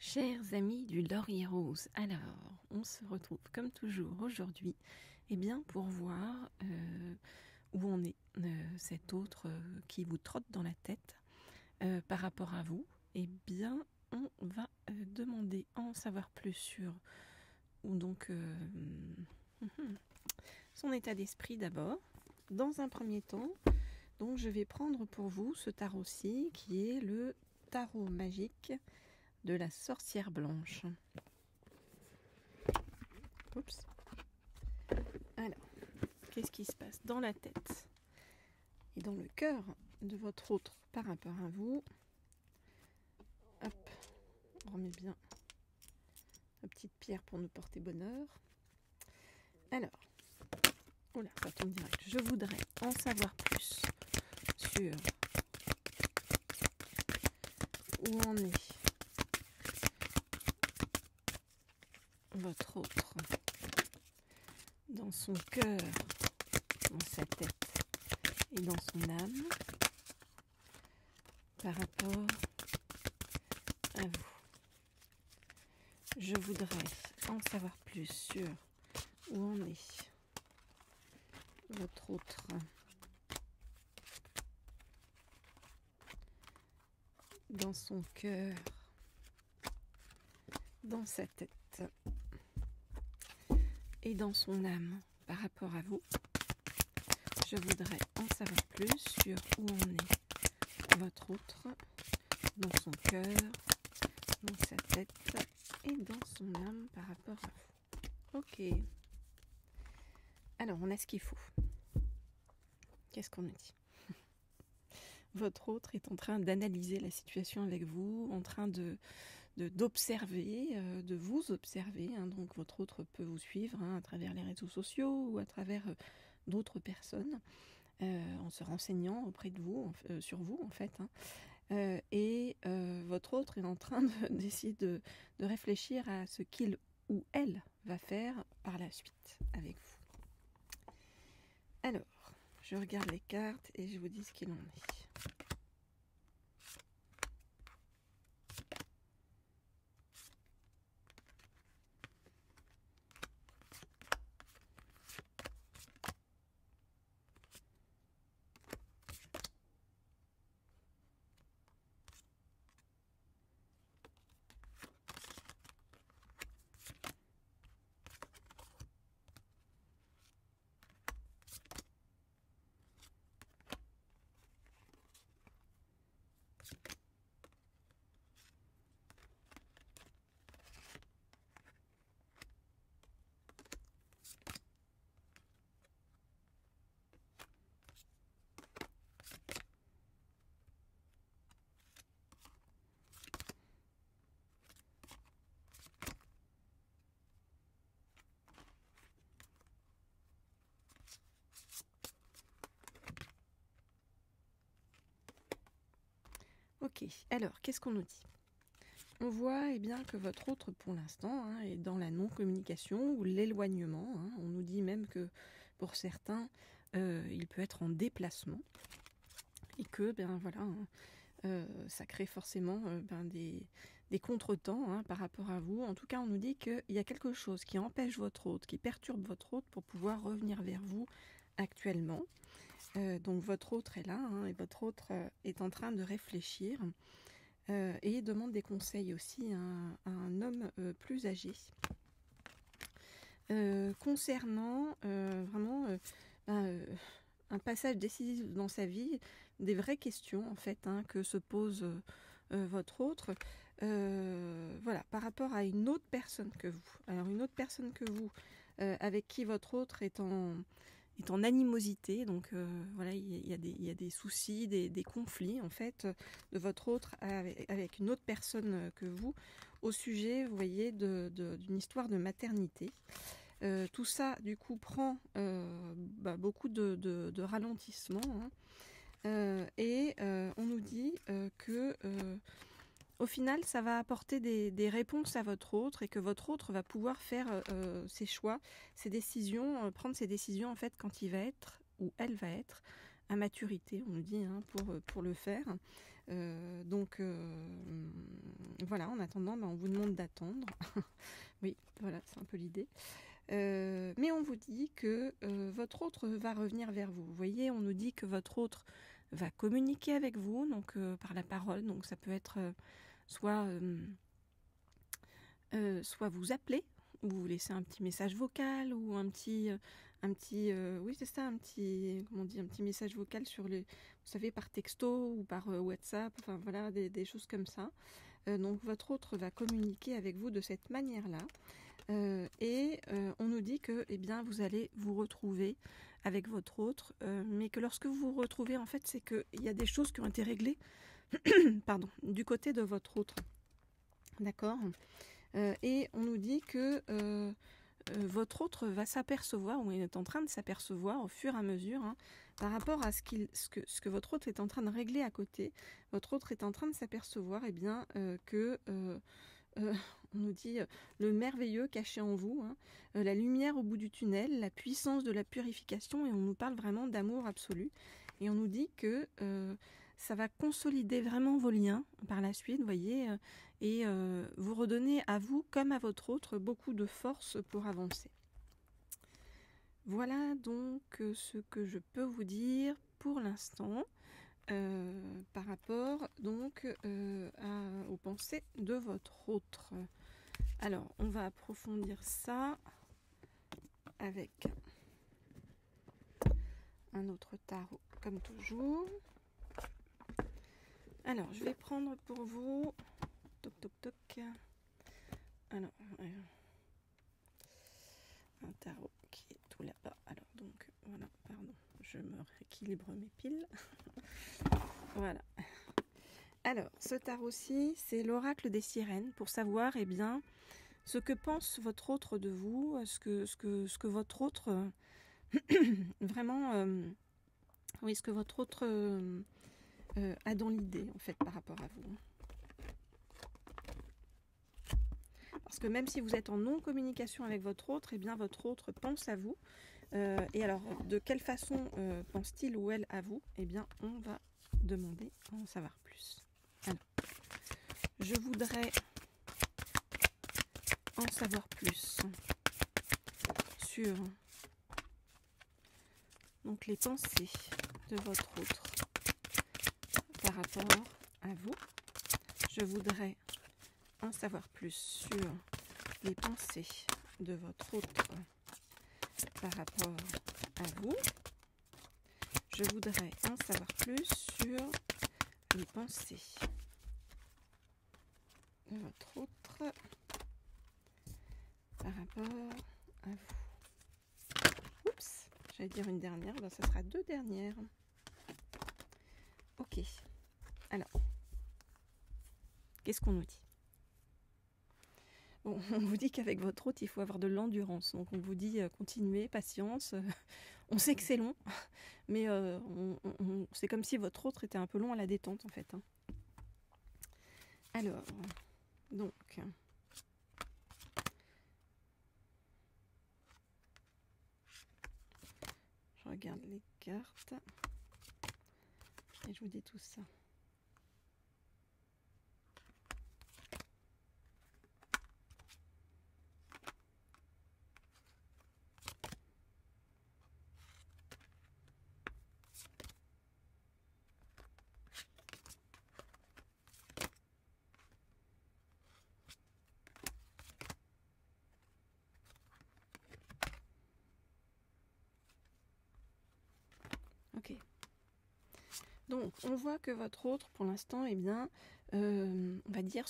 Chers amis du Laurier Rose, alors on se retrouve comme toujours aujourd'hui pour voir où en est cet autre qui vous trotte dans la tête par rapport à vous. On va demander à en savoir plus sur son état d'esprit d'abord. Dans un premier temps, donc je vais prendre pour vous ce tarot-ci qui est le tarot magique de la sorcière blanche. Oups. Alors, qu'est-ce qui se passe dans la tête et dans le cœur de votre autre par rapport à vous? Hop, on remet bien la petite pierre pour nous porter bonheur. Alors, oula, ça tombe direct. Je voudrais en savoir plus sur où en est votre autre dans son cœur, dans sa tête et dans son âme par rapport à vous. Je voudrais en savoir plus sur où en est votre autre dans son cœur, dans sa tête et dans son âme par rapport à vous. Je voudrais en savoir plus sur où en est votre autre dans son cœur, dans sa tête et dans son âme par rapport à vous. Ok. Alors, on a ce qu'il faut. Qu'est-ce qu'on nous dit? Votre autre est en train d'analyser la situation avec vous, en train d'observer, de vous observer. Donc votre autre peut vous suivre à travers les réseaux sociaux ou à travers d'autres personnes, en se renseignant auprès de vous, sur vous en fait. Votre autre est en train d'essayer de réfléchir à ce qu'il ou elle va faire par la suite avec vous. Alors, je regarde les cartes et je vous dis ce qu'il en est. Ok, alors qu'est-ce qu'on nous dit? On voit que votre autre, pour l'instant, est dans la non-communication ou l'éloignement. On nous dit même que pour certains, il peut être en déplacement et que, ça crée forcément des contretemps par rapport à vous. En tout cas, on nous dit qu'il y a quelque chose qui empêche votre autre, qui perturbe votre autre pour pouvoir revenir vers vous actuellement. Donc votre autre est là et votre autre est en train de réfléchir et demande des conseils aussi à un homme plus âgé concernant un passage décisif dans sa vie, des vraies questions en fait que se pose votre autre par rapport à une autre personne que vous. Alors une autre personne que vous avec qui votre autre est en animosité, donc il y a des soucis, des conflits en fait de votre autre avec une autre personne que vous au sujet, vous voyez, d'une histoire de maternité. Tout ça du coup prend beaucoup de ralentissement on nous dit que au final, ça va apporter des réponses à votre autre et que votre autre va pouvoir faire ses choix, ses décisions, prendre ses décisions en fait quand il va être ou elle va être à maturité, on nous dit, pour le faire. Donc voilà, en attendant, on vous demande d'attendre. Oui, voilà, c'est un peu l'idée. Mais on vous dit que votre autre va revenir vers vous. Vous voyez, on nous dit que votre autre va communiquer avec vous, donc par la parole. Donc ça peut être soit vous appeler, ou vous laissez un petit message vocal, ou oui c'est ça, un petit message vocal sur vous savez, par texto ou par WhatsApp, enfin voilà, des choses comme ça. Donc votre autre va communiquer avec vous de cette manière-là. Et on nous dit que vous allez vous retrouver avec votre autre, mais que lorsque vous vous retrouvez, en fait, c'est qu'il y a des choses qui ont été réglées pardon, du côté de votre autre. D'accord. Et on nous dit que votre autre va s'apercevoir, ou il est en train de s'apercevoir au fur et à mesure, par rapport à ce que votre autre est en train de régler à côté. Votre autre est en train de s'apercevoir que on nous dit le merveilleux caché en vous, la lumière au bout du tunnel, la puissance de la purification, et on nous parle vraiment d'amour absolu. Et on nous dit que ça va consolider vraiment vos liens par la suite, vous voyez, et vous redonner à vous comme à votre autre beaucoup de force pour avancer. Voilà donc ce que je peux vous dire pour l'instant par rapport donc aux pensées de votre autre. Alors, on va approfondir ça avec un autre tarot comme toujours. Alors, je vais prendre pour vous toc toc toc. Alors, un tarot qui est tout là-bas. Alors donc, voilà, pardon, je me rééquilibre mes piles. Voilà. Alors, ce tarot-ci, c'est l'oracle des sirènes pour savoir, ce que pense votre autre de vous, ce que votre autre vraiment, oui, ce que votre autre a dans l'idée en fait par rapport à vous. Parce que même si vous êtes en non-communication avec votre autre, votre autre pense à vous. Et alors, de quelle façon pense-t-il ou elle à vous? On va demander à en savoir plus. Alors, je voudrais en savoir plus sur donc les pensées de votre autre par rapport à vous. Je voudrais en savoir plus sur les pensées de votre autre par rapport à vous. Je voudrais en savoir plus sur les pensées de votre autre par rapport à vous. Oups, j'allais dire une dernière, ça sera deux dernières. Ok, alors, qu'est-ce qu'on nous dit? Bon, on vous dit qu'avec votre autre, il faut avoir de l'endurance. Donc on vous dit continuez, patience. On sait que c'est long, mais c'est comme si votre autre était un peu long à la détente en fait. Alors, donc, je regarde les cartes et je vous dis tout ça. Ok. Donc, on voit que votre autre, pour l'instant, on va dire,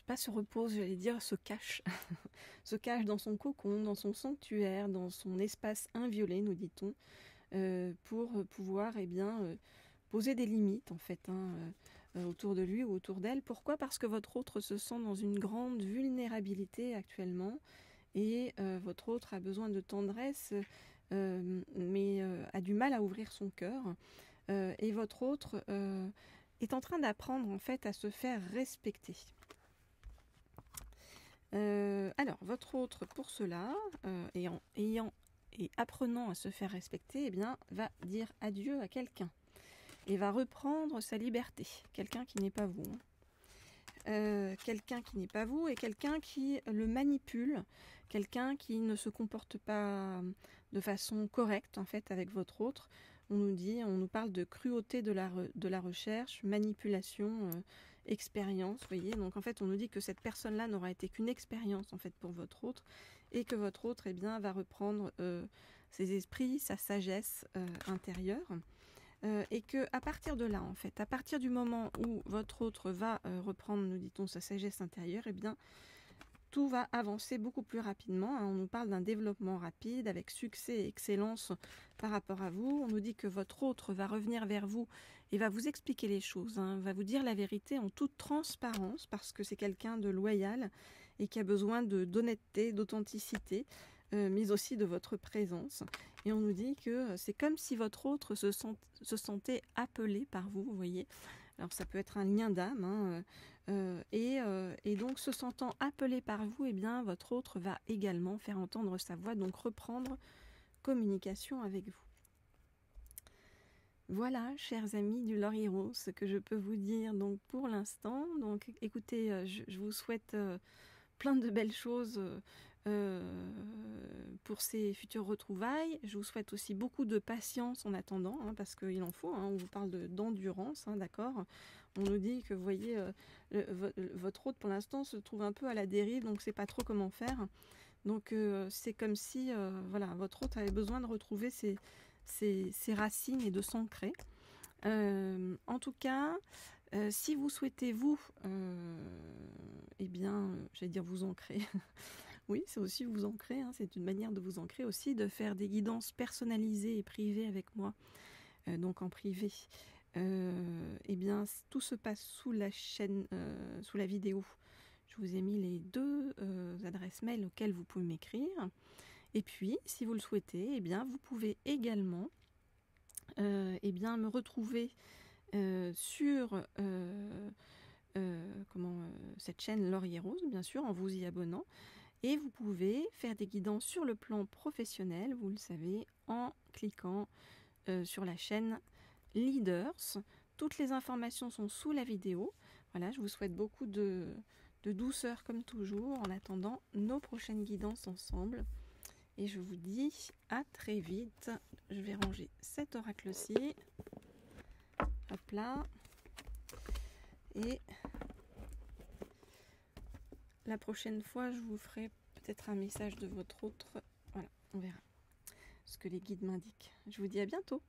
pas se repose, j'allais dire, se cache. Se cache dans son cocon, dans son sanctuaire, dans son espace inviolé, nous dit-on, pour pouvoir, poser des limites, en fait, autour de lui ou autour d'elle. Pourquoi? Parce que votre autre se sent dans une grande vulnérabilité actuellement, et votre autre a besoin de tendresse, mais a du mal à ouvrir son cœur. Et votre autre est en train d'apprendre en fait à se faire respecter. Alors, votre autre, pour cela, ayant et apprenant à se faire respecter, va dire adieu à quelqu'un. et va reprendre sa liberté. Quelqu'un qui n'est pas vous. Quelqu'un qui n'est pas vous et quelqu'un qui le manipule, quelqu'un qui ne se comporte pas de façon correcte en fait avec votre autre. On nous parle de cruauté de la recherche, manipulation, expérience, vous voyez. Donc en fait, on nous dit que cette personne-là n'aura été qu'une expérience en fait pour votre autre et que votre autre, eh bien, va reprendre ses esprits, sa sagesse intérieure. Et que à partir de là, en fait, à partir du moment où votre autre va reprendre, nous dit-on, sa sagesse intérieure, eh bien, tout va avancer beaucoup plus rapidement. On nous parle d'un développement rapide, avec succès et excellence par rapport à vous. On nous dit que votre autre va revenir vers vous et va vous expliquer les choses, va vous dire la vérité en toute transparence, parce que c'est quelqu'un de loyal et qui a besoin d'honnêteté, d'authenticité, mais aussi de votre présence. Et on nous dit que c'est comme si votre autre se sentait appelé par vous, vous voyez. Alors ça peut être un lien d'âme, et donc se sentant appelé par vous, eh bien votre autre va également faire entendre sa voix, donc reprendre communication avec vous. Voilà, chers amis du Lori Rose, ce que je peux vous dire donc pour l'instant. Donc écoutez, je vous souhaite plein de belles choses pour ces futures retrouvailles. Je vous souhaite aussi beaucoup de patience en attendant, parce qu'il en faut. On vous parle d'endurance, d'accord. On nous dit que, vous voyez, votre hôte pour l'instant se trouve un peu à la dérive, donc c'est pas trop comment faire. Donc c'est comme si voilà, votre hôte avait besoin de retrouver ses racines et de s'ancrer. En tout cas, si vous souhaitez eh bien, j'allais dire vous ancrer. Oui, c'est aussi vous ancrer, c'est une manière de vous ancrer aussi, de faire des guidances personnalisées et privées avec moi, donc en privé. Eh bien, tout se passe sous la chaîne, sous la vidéo. Je vous ai mis les deux adresses mail auxquelles vous pouvez m'écrire. Et puis, si vous le souhaitez, eh bien, vous pouvez également eh bien, me retrouver sur cette chaîne Laurier Rose, bien sûr, en vous y abonnant. Et vous pouvez faire des guidances sur le plan professionnel, vous le savez, en cliquant sur la chaîne Leaders. Toutes les informations sont sous la vidéo. Voilà, je vous souhaite beaucoup de douceur comme toujours en attendant nos prochaines guidances ensemble. Et je vous dis à très vite. Je vais ranger cet oracle-ci. Hop là. Et la prochaine fois, je vous ferai peut-être un message de votre autre. Voilà, on verra ce que les guides m'indiquent. Je vous dis à bientôt.